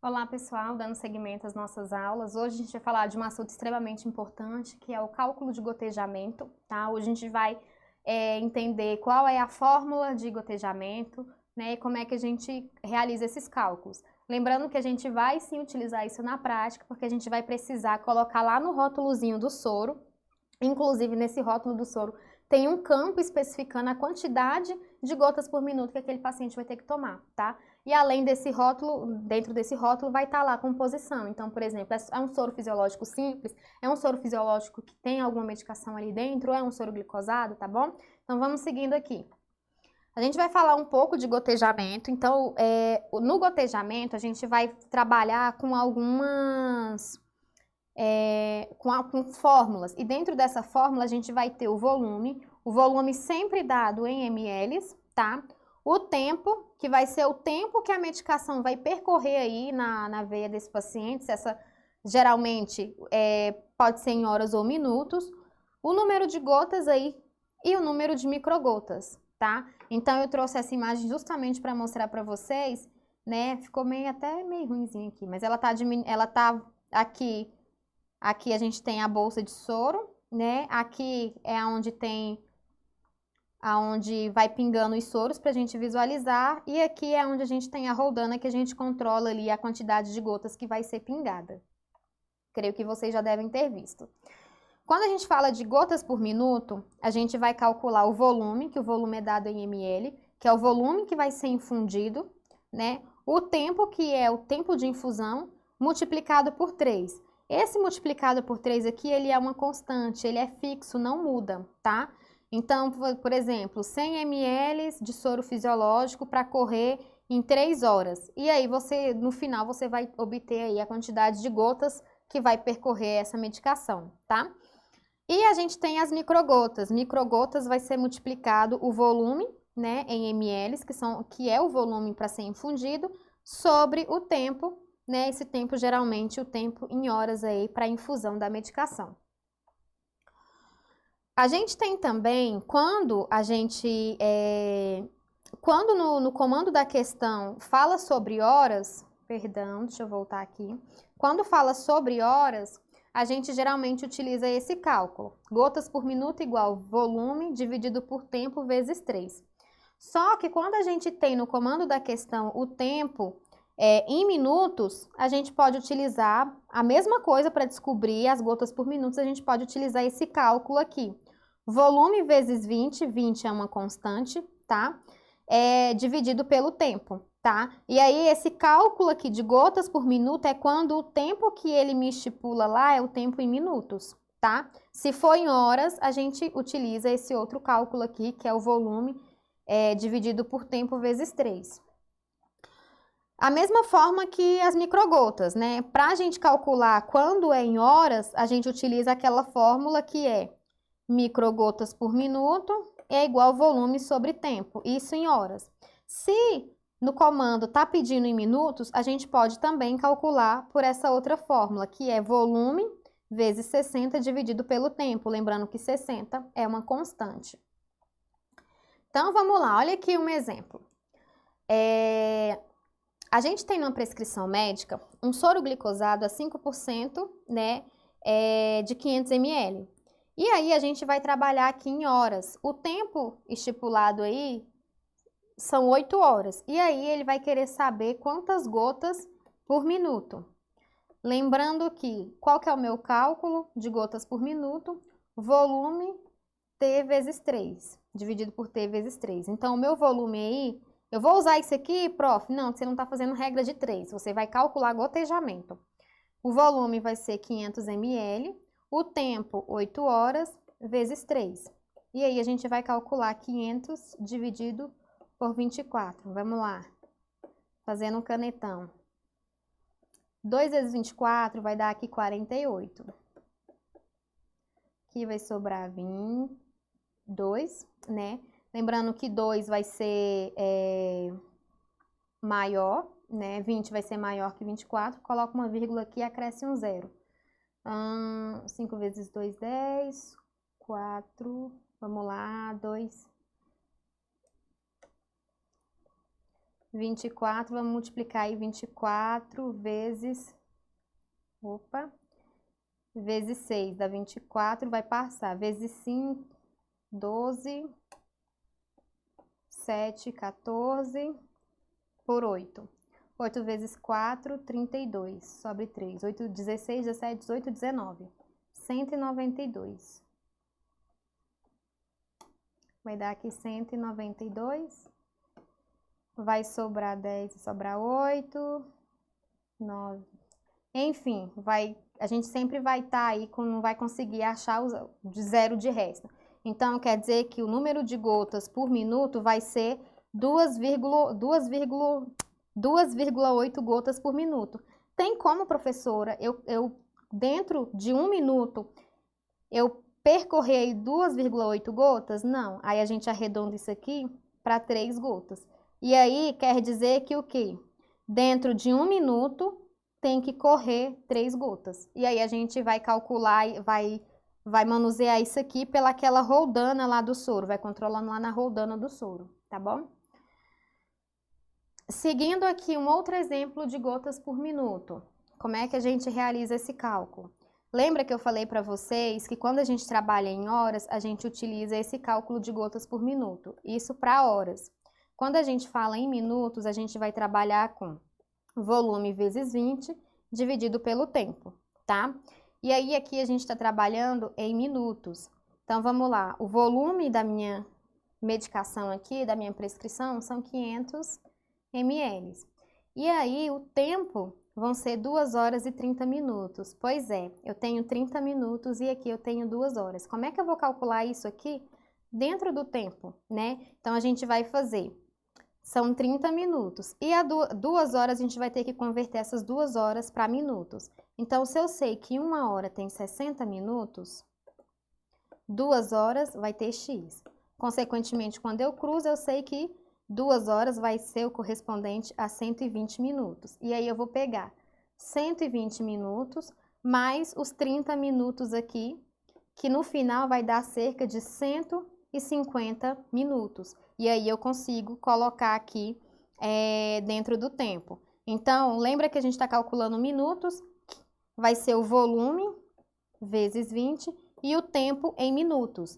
Olá pessoal, dando seguimento às nossas aulas. Hoje a gente vai falar de um assunto extremamente importante, que é o cálculo de gotejamento, tá? Hoje a gente vai entender qual é a fórmula de gotejamento, né, e como é que a gente realiza esses cálculos. Lembrando que a gente vai sim utilizar isso na prática, porque a gente vai precisar colocar lá no rótulozinho do soro. Inclusive, nesse rótulo do soro tem um campo especificando a quantidade de gotas por minuto que aquele paciente vai ter que tomar, tá? E além desse rótulo, dentro desse rótulo vai estar lá a composição. Então, por exemplo, é um soro fisiológico simples, é um soro fisiológico que tem alguma medicação ali dentro, ou é um soro glicosado, tá bom? Então, vamos seguindo aqui. A gente vai falar um pouco de gotejamento. Então, no gotejamento, a gente vai trabalhar com algumas com fórmulas. E dentro dessa fórmula a gente vai ter o volume sempre dado em ml, tá? O tempo, que vai ser o tempo que a medicação vai percorrer aí na veia desse paciente, geralmente pode ser em horas ou minutos, o número de gotas aí e o número de microgotas, tá? Então eu trouxe essa imagem justamente para mostrar para vocês, né? Ficou até meio ruimzinho aqui, mas ela tá aqui. Aqui a gente tem a bolsa de soro, né? Aqui é aonde vai pingando os soros para a gente visualizar. E aqui é onde a gente tem a roldana que a gente controla ali a quantidade de gotas que vai ser pingada. Creio que vocês já devem ter visto. Quando a gente fala de gotas por minuto, a gente vai calcular o volume, que o volume é dado em ml, que é o volume que vai ser infundido, né? O tempo, que é o tempo de infusão, multiplicado por 3. Esse multiplicado por 3 aqui, ele é uma constante, ele é fixo, não muda, tá? Então, por exemplo, 100 ml de soro fisiológico para correr em 3 horas. E aí, no final, você vai obter aí a quantidade de gotas que vai percorrer essa medicação, tá? E a gente tem as microgotas. Microgotas vai ser multiplicado o volume, né, em ml, que é o volume para ser infundido, sobre o tempo, né, esse tempo geralmente o tempo em horas aí para infusão da medicação. A gente tem também, quando no comando da questão fala sobre horas, perdão, deixa eu voltar aqui. Quando fala sobre horas, a gente geralmente utiliza esse cálculo. Gotas por minuto igual volume dividido por tempo vezes 3. Só que quando a gente tem no comando da questão o tempo em minutos, a gente pode utilizar a mesma coisa para descobrir as gotas por minutos, a gente pode utilizar esse cálculo aqui. Volume vezes 20, 20 é uma constante, tá? Dividido pelo tempo, tá? E aí esse cálculo aqui de gotas por minuto é quando o tempo que ele me estipula lá é o tempo em minutos, tá? Se for em horas, a gente utiliza esse outro cálculo aqui, que é o volume dividido por tempo vezes 3. A mesma forma que as microgotas, né? Para a gente calcular quando é em horas, a gente utiliza aquela fórmula que é microgotas por minuto é igual volume sobre tempo, isso em horas. Se no comando está pedindo em minutos, a gente pode também calcular por essa outra fórmula, que é volume vezes 60 dividido pelo tempo, lembrando que 60 é uma constante. Então, vamos lá, olha aqui um exemplo. A gente tem numa prescrição médica um soro glicosado a 5%, né, de 500 ml. E aí a gente vai trabalhar aqui em horas. O tempo estipulado aí são 8 horas. E aí ele vai querer saber quantas gotas por minuto. Lembrando que, qual que é o meu cálculo de gotas por minuto? Volume T vezes 3, dividido por T vezes 3. Então, o meu volume aí, eu vou usar isso aqui, prof? Não, você não está fazendo regra de 3. Você vai calcular gotejamento. O volume vai ser 500 ml. O tempo, 8 horas, vezes 3. E aí, a gente vai calcular 500 dividido por 24. Vamos lá. Fazendo um canetão. 2 vezes 24 vai dar aqui 48. Aqui vai sobrar 22, né? Lembrando que 2 vai ser maior, né? 20 vai ser maior que 24. Coloca uma vírgula aqui e acresce um zero. 5 vezes 2, 10. 4, vamos lá, 2. 24, vamos multiplicar aí 24 vezes, vezes 6, dá 24, vai passar, vezes 5, 12, 7, 14, por 8. 8 vezes 4, 32, sobre 3. 8, 16, 17, 18, 19. 192. Vai dar aqui 192. Vai sobrar 10, sobrar 8, 9. Enfim, a gente sempre vai estar aí, não vai conseguir achar o zero de resto. Então, quer dizer que o número de gotas por minuto vai ser 2,8 gotas por minuto. Tem como, professora, eu dentro de 1 minuto, eu percorrer 2,8 gotas? Não. Aí a gente arredonda isso aqui para 3 gotas. E aí quer dizer que o quê? Dentro de 1 minuto tem que correr 3 gotas. E aí a gente vai calcular, vai manusear isso aqui pelaquela roldana lá do soro, vai controlando lá na roldana do soro, tá bom? Seguindo aqui um outro exemplo de gotas por minuto. Como é que a gente realiza esse cálculo? Lembra que eu falei para vocês que quando a gente trabalha em horas, a gente utiliza esse cálculo de gotas por minuto, isso para horas. Quando a gente fala em minutos, a gente vai trabalhar com volume vezes 20 dividido pelo tempo, tá? E aí aqui a gente está trabalhando em minutos. Então vamos lá, o volume da minha medicação aqui, da minha prescrição, são 500 ml. E aí o tempo vão ser 2 horas e 30 minutos. Pois é, eu tenho 30 minutos e aqui eu tenho 2 horas. Como é que eu vou calcular isso aqui dentro do tempo, né? Então a gente vai fazer, são 30 minutos. E a 2 horas a gente vai ter que converter essas 2 horas para minutos. Então, se eu sei que 1 hora tem 60 minutos, 2 horas vai ter X. Consequentemente, quando eu cruzo, eu sei que 2 horas vai ser o correspondente a 120 minutos. E aí eu vou pegar 120 minutos mais os 30 minutos aqui, que no final vai dar cerca de 150 minutos. E aí eu consigo colocar aqui dentro do tempo. Então, lembra que a gente está calculando minutos? Vai ser o volume vezes 20 e o tempo em minutos.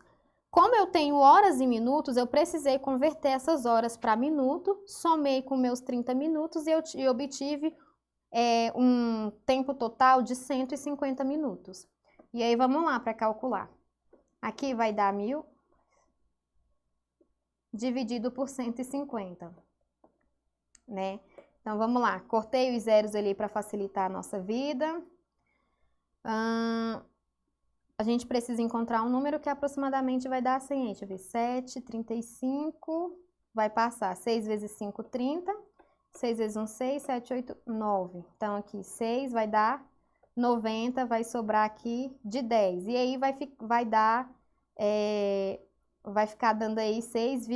Como eu tenho horas e minutos, eu precisei converter essas horas para minuto, somei com meus 30 minutos e obtive um tempo total de 150 minutos. E aí vamos lá para calcular. Aqui vai dar 1000 dividido por 150, né? Então vamos lá, cortei os zeros ali para facilitar a nossa vida. A gente precisa encontrar um número que aproximadamente vai dar 100. Deixa eu ver, 7, 35, vai passar 6 vezes 5, 30, 6 vezes 1, 6, 7, 8, 9. Então, aqui 6 vai dar 90, vai sobrar aqui de 10. E aí vai dar, vai ficar dando aí 6,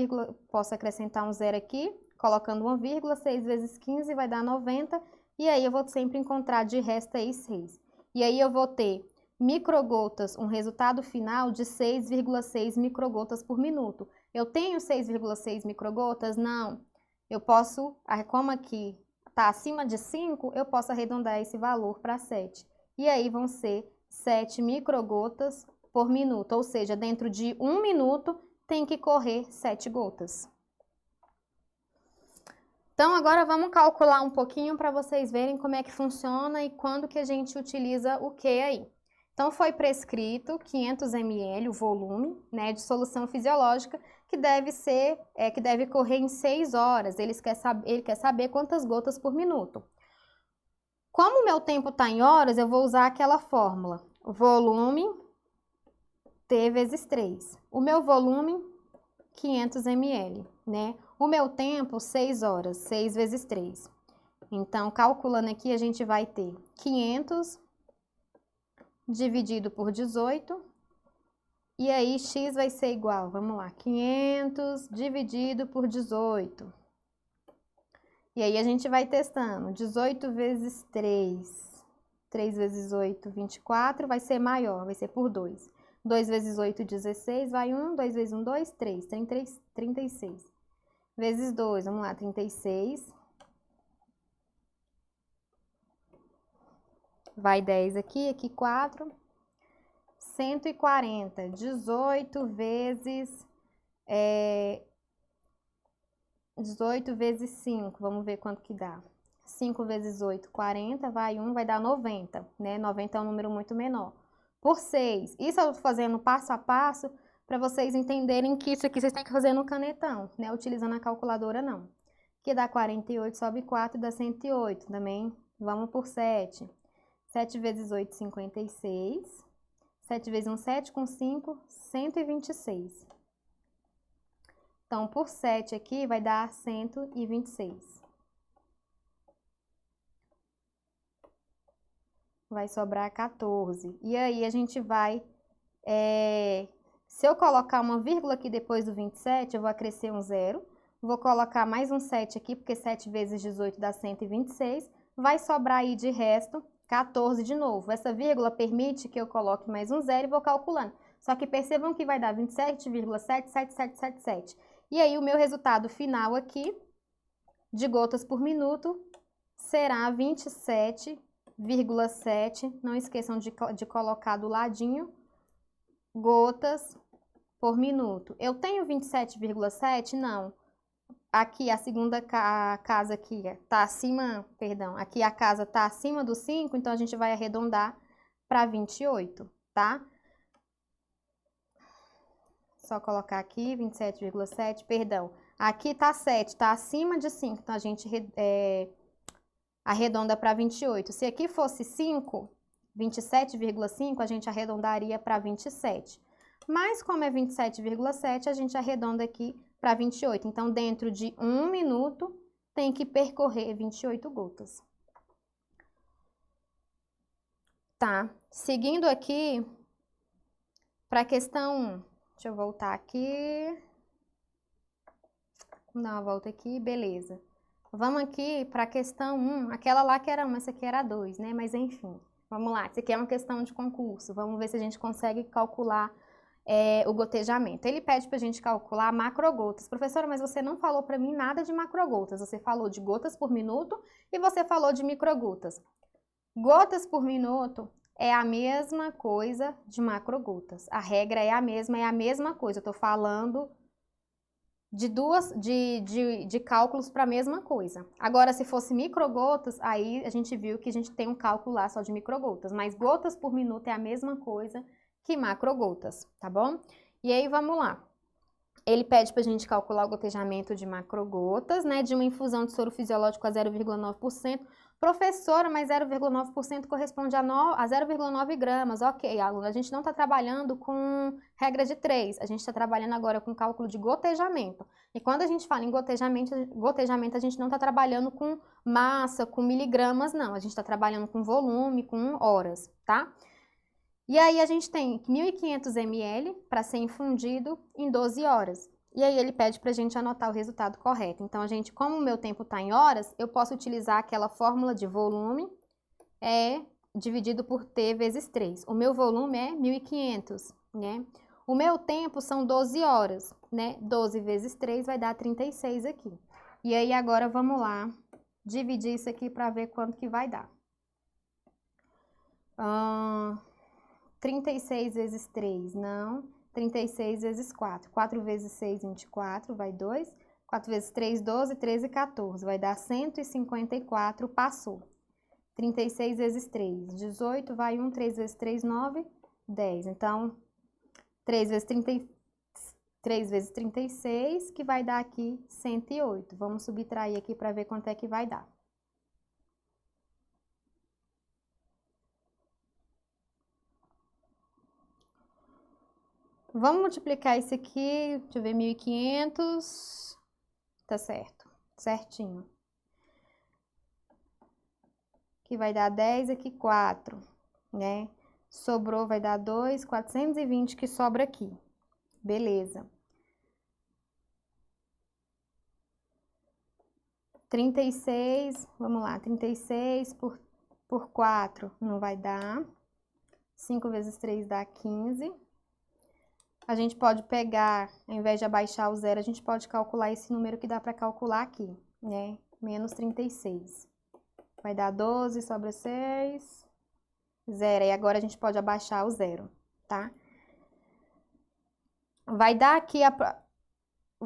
posso acrescentar um zero aqui, colocando uma vírgula, 6 vezes 15 vai dar 90. E aí eu vou sempre encontrar de resto aí 6. E aí eu vou ter microgotas, um resultado final de 6,6 microgotas por minuto. Eu tenho 6,6 microgotas? Não. Eu posso, como aqui está acima de 5, eu posso arredondar esse valor para 7. E aí vão ser 7 microgotas por minuto, ou seja, dentro de 1 minuto tem que correr 7 gotas. Então, agora vamos calcular um pouquinho para vocês verem como é que funciona e quando que a gente utiliza o que aí. Então, foi prescrito 500 ml, o volume, né, de solução fisiológica, que deve correr em 6 horas. Ele quer saber quantas gotas por minuto. Como o meu tempo está em horas, eu vou usar aquela fórmula. Volume T vezes 3. O meu volume, 500 ml, né? O meu tempo, 6 horas, 6 vezes 3. Então, calculando aqui, a gente vai ter 500 dividido por 18, e aí x vai ser igual, vamos lá, 500 dividido por 18. E aí a gente vai testando, 18 vezes 3, 3 vezes 8, 24, vai ser maior, vai ser por 2. 2 vezes 8, 16, vai 1, 2 vezes 1, 2, 3, tem 36. vezes 2, vamos lá, 36. Vai 10 aqui, aqui 4. 140. 18 vezes... 18 vezes 5, vamos ver quanto que dá. 5 vezes 8, 40, vai 1, vai dar 90, né? 90 é um número muito menor. Por 6, isso eu tô fazendo passo a passo para vocês entenderem que isso aqui vocês têm que fazer no canetão, né? Utilizando a calculadora não. Que dá 48, sobe 4 e dá 108 também. Vamos por 7. 7 vezes 8, 56. 7 vezes 1, 7, com 5, 126. Então, por 7 aqui vai dar 126. Vai sobrar 14. E aí, a gente vai... se eu colocar uma vírgula aqui depois do 27, eu vou acrescer um 0. Vou colocar mais um 7 aqui, porque 7 vezes 18 dá 126. Vai sobrar aí de resto 14 de novo. Essa vírgula permite que eu coloque mais um 0 e vou calculando. Só que percebam que vai dar 27,77777. E aí, o meu resultado final aqui, de gotas por minuto, será 27,7. Não esqueçam de colocar do ladinho, gotas por minuto. Eu tenho 27,7? Não. Aqui a segunda casa aqui tá acima, perdão, aqui a casa tá acima do 5, então a gente vai arredondar para 28, tá? Só colocar aqui 27,7, perdão. Aqui tá 7, tá acima de 5, então a gente arredonda para 28. Se aqui fosse 5, 27,5, a gente arredondaria para 27. Mas como é 27,7, a gente arredonda aqui para 28. Então, dentro de 1 minuto, tem que percorrer 28 gotas. Tá, seguindo aqui para a questão 1. Deixa eu voltar aqui. Vamos dar uma volta aqui, beleza. Vamos aqui para a questão 1. Aquela lá que era 1, essa aqui era 2, né? Mas enfim, vamos lá. Isso aqui é uma questão de concurso. Vamos ver se a gente consegue calcular o gotejamento. Ele pede para a gente calcular macrogotas. Professora, mas você não falou para mim nada de macrogotas. Você falou de gotas por minuto e você falou de microgotas. Gotas por minuto é a mesma coisa de macrogotas. A regra é a mesma coisa. Eu estou falando de cálculos para a mesma coisa. Agora, se fosse microgotas, aí a gente viu que a gente tem um cálculo lá só de microgotas. Mas gotas por minuto é a mesma coisa que macrogotas, tá bom? E aí, vamos lá. Ele pede pra gente calcular o gotejamento de macrogotas, né, de uma infusão de soro fisiológico a 0,9%. Professora, mas 0,9% corresponde a 0,9 gramas. Ok, aluno, a gente não está trabalhando com regra de 3, a gente está trabalhando agora com cálculo de gotejamento. E quando a gente fala em gotejamento a gente não está trabalhando com massa, com miligramas, não. A gente está trabalhando com volume, com horas, tá? E aí a gente tem 1.500 ml para ser infundido em 12 horas. E aí ele pede para a gente anotar o resultado correto. Então, como o meu tempo está em horas, eu posso utilizar aquela fórmula de volume dividido por T vezes 3. O meu volume é 1.500, né? O meu tempo são 12 horas, né? 12 vezes 3 vai dar 36 aqui. E aí agora vamos lá dividir isso aqui para ver quanto que vai dar. 36 vezes 3, não. 36 vezes 4. 4 vezes 6, 24, vai 2. 4 vezes 3, 12, 13, 14. Vai dar 154, passou. 36 vezes 3, 18, vai 1. 3 vezes 3, 9, 10. Então, 3 vezes 36, que vai dar aqui 108. Vamos subtrair aqui para ver quanto é que vai dar. Vamos multiplicar isso aqui, deixa eu ver, 1.500, tá certo, certinho. Aqui vai dar 10, aqui 4, né? Sobrou, vai dar 2, 420 que sobra aqui. Beleza. 36, vamos lá, 36 por 4 não vai dar. 5 vezes 3 dá 15. a gente pode pegar, ao invés de abaixar o zero, a gente pode calcular esse número que dá para calcular aqui, né? Menos 36. Vai dar 12, sobra 6, 0. E agora a gente pode abaixar o zero, tá? Vai dar aqui,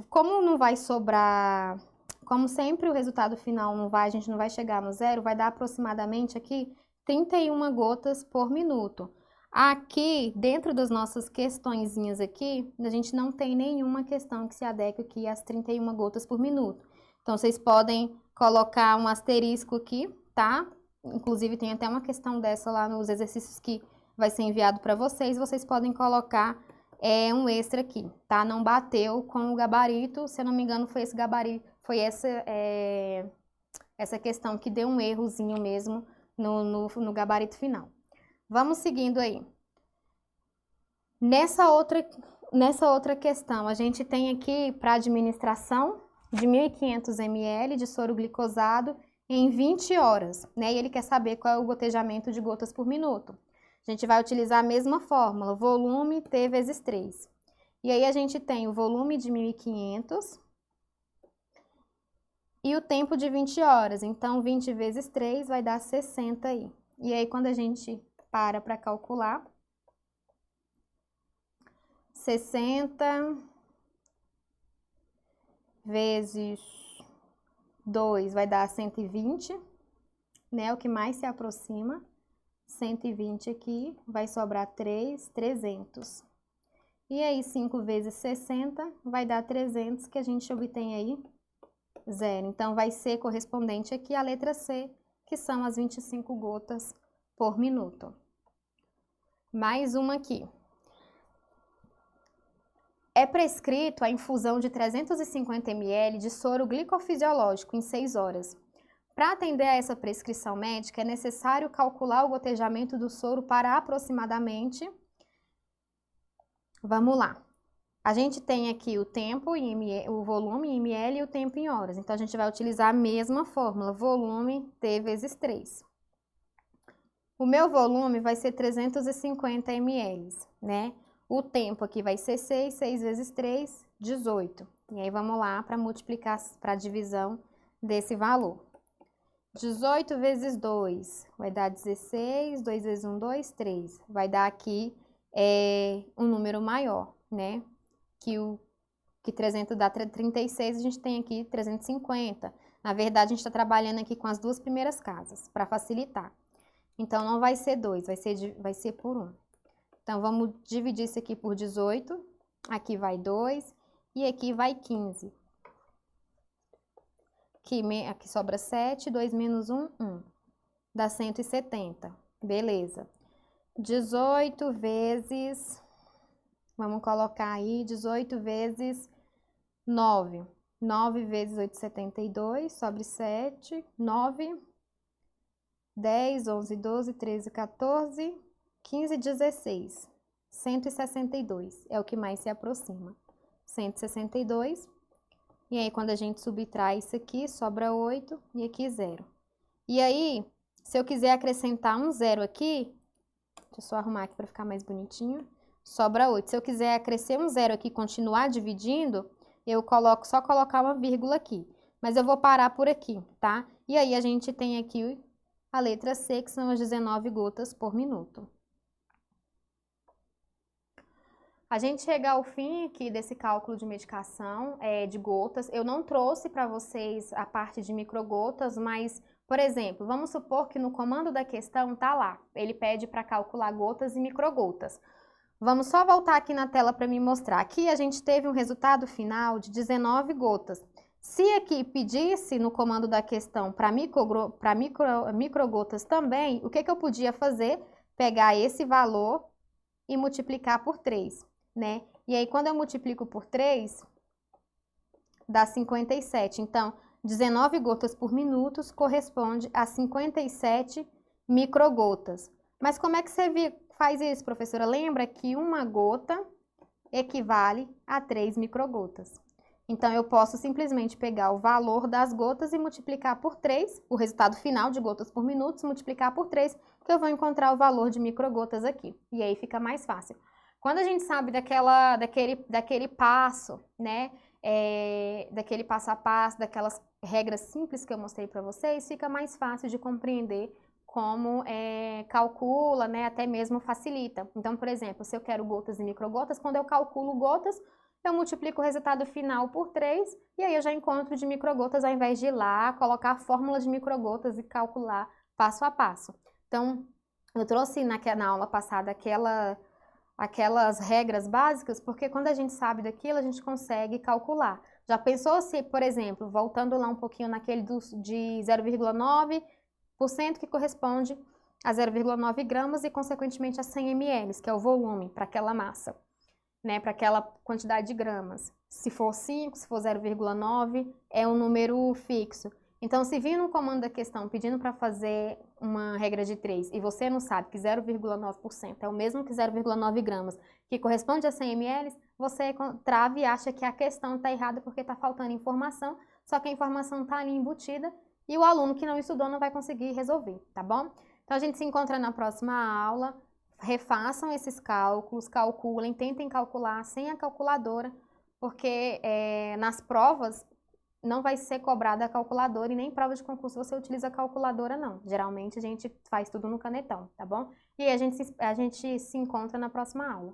como não vai sobrar, como sempre o resultado final não vai, a gente não vai chegar no zero, vai dar aproximadamente aqui 31 gotas por minuto. Aqui, dentro das nossas questõezinhas aqui, a gente não tem nenhuma questão que se adeque aqui às 31 gotas por minuto. Então, vocês podem colocar um asterisco aqui, tá? Inclusive, tem até uma questão dessa lá nos exercícios que vai ser enviado para vocês. Vocês podem colocar um extra aqui, tá? Não bateu com o gabarito, se eu não me engano, foi esse gabarito, foi essa questão que deu um errozinho mesmo no gabarito final. Vamos seguindo aí. Nessa outra questão, a gente tem aqui para administração de 1.500 ml de soro glicosado em 20 horas, né? E ele quer saber qual é o gotejamento de gotas por minuto. A gente vai utilizar a mesma fórmula, volume T vezes 3. E aí a gente tem o volume de 1.500 e o tempo de 20 horas. Então, 20 vezes 3 vai dar 60 aí. E aí, quando a gente para calcular, 60 vezes 2 vai dar 120, né? O que mais se aproxima. 120 aqui, vai sobrar 300. E aí, 5 vezes 60 vai dar 300, que a gente obtém aí 0. Então, vai ser correspondente aqui à letra C, que são as 25 gotas por minuto. Mais uma aqui. É prescrito a infusão de 350 ml de soro glicofisiológico em 6 horas. Para atender a essa prescrição médica, é necessário calcular o gotejamento do soro para aproximadamente... Vamos lá. A gente tem aqui o tempo, o volume em ml e o tempo em horas. Então, a gente vai utilizar a mesma fórmula, volume T vezes 3. O meu volume vai ser 350 ml, né? O tempo aqui vai ser 6, 6 vezes 3, 18. E aí, vamos lá para multiplicar, para a divisão desse valor. 18 vezes 2 vai dar 16, 2 vezes 1, 2, 3. Vai dar aqui um número maior, né? Que 300 dá 36, a gente tem aqui 350. Na verdade, a gente está trabalhando aqui com as duas primeiras casas, para facilitar. Então, não vai ser 2, vai ser por 1. Então, vamos dividir isso aqui por 18. Aqui vai 2 e aqui vai 15. Aqui sobra 7, 2 menos 1, 1. Dá 170. Beleza. 18 vezes... Vamos colocar aí 18 vezes 9. 9 vezes 8, 72. Sobre 7. 9. 10, 11, 12, 13, 14, 15, 16. 162. É o que mais se aproxima. 162. E aí, quando a gente subtrai isso aqui, sobra 8 e aqui 0. E aí, se eu quiser acrescentar um 0 aqui, deixa eu só arrumar aqui para ficar mais bonitinho, sobra 8. Se eu quiser acrescer um 0 aqui e continuar dividindo, eu só colocar uma vírgula aqui. Mas eu vou parar por aqui, tá? E aí, a gente tem aqui a letra C, que são as 19 gotas por minuto. A gente chega ao fim aqui desse cálculo de medicação, de gotas. Eu não trouxe para vocês a parte de microgotas, mas, por exemplo, vamos supor que no comando da questão tá lá. Ele pede para calcular gotas e microgotas. Vamos só voltar aqui na tela para me mostrar. Aqui a gente teve um resultado final de 19 gotas. Se aqui pedisse no comando da questão para microgotas também, o que eu podia fazer? Pegar esse valor e multiplicar por 3. Né? E aí, quando eu multiplico por 3, dá 57. Então, 19 gotas por minuto corresponde a 57 microgotas. Mas como é que você faz isso, professora? Lembra que uma gota equivale a 3 microgotas. Então, eu posso simplesmente pegar o valor das gotas e multiplicar por 3, o resultado final de gotas por minuto, multiplicar por 3, que eu vou encontrar o valor de microgotas aqui. E aí fica mais fácil. Quando a gente sabe daquele passo, né, daquele passo a passo, daquelas regras simples que eu mostrei para vocês, fica mais fácil de compreender como calcula, né, até mesmo facilita. Então, por exemplo, se eu quero gotas e microgotas, quando eu calculo gotas, eu multiplico o resultado final por 3 e aí eu já encontro de microgotas ao invés de ir lá, colocar a fórmula de microgotas e calcular passo a passo. Então, eu trouxe na aula passada aquelas regras básicas, porque quando a gente sabe daquilo, a gente consegue calcular. Já pensou se, por exemplo, voltando lá um pouquinho naquele de 0,9%, que corresponde a 0,9 gramas e, consequentemente, a 100 ml, que é o volume para aquela massa, né, para aquela quantidade de gramas. Se for 5, se for 0,9, é um número fixo. Então, se vir no comando da questão pedindo para fazer uma regra de 3 e você não sabe que 0,9% é o mesmo que 0,9 gramas, que corresponde a 100 ml, você trava e acha que a questão está errada porque está faltando informação, só que a informação está ali embutida e o aluno que não estudou não vai conseguir resolver, tá bom? Então, a gente se encontra na próxima aula. Refaçam esses cálculos, calculem, tentem calcular sem a calculadora, porque nas provas não vai ser cobrada a calculadora e nem em prova de concurso você utiliza a calculadora, não. Geralmente a gente faz tudo no canetão, tá bom? E aí a gente se encontra na próxima aula.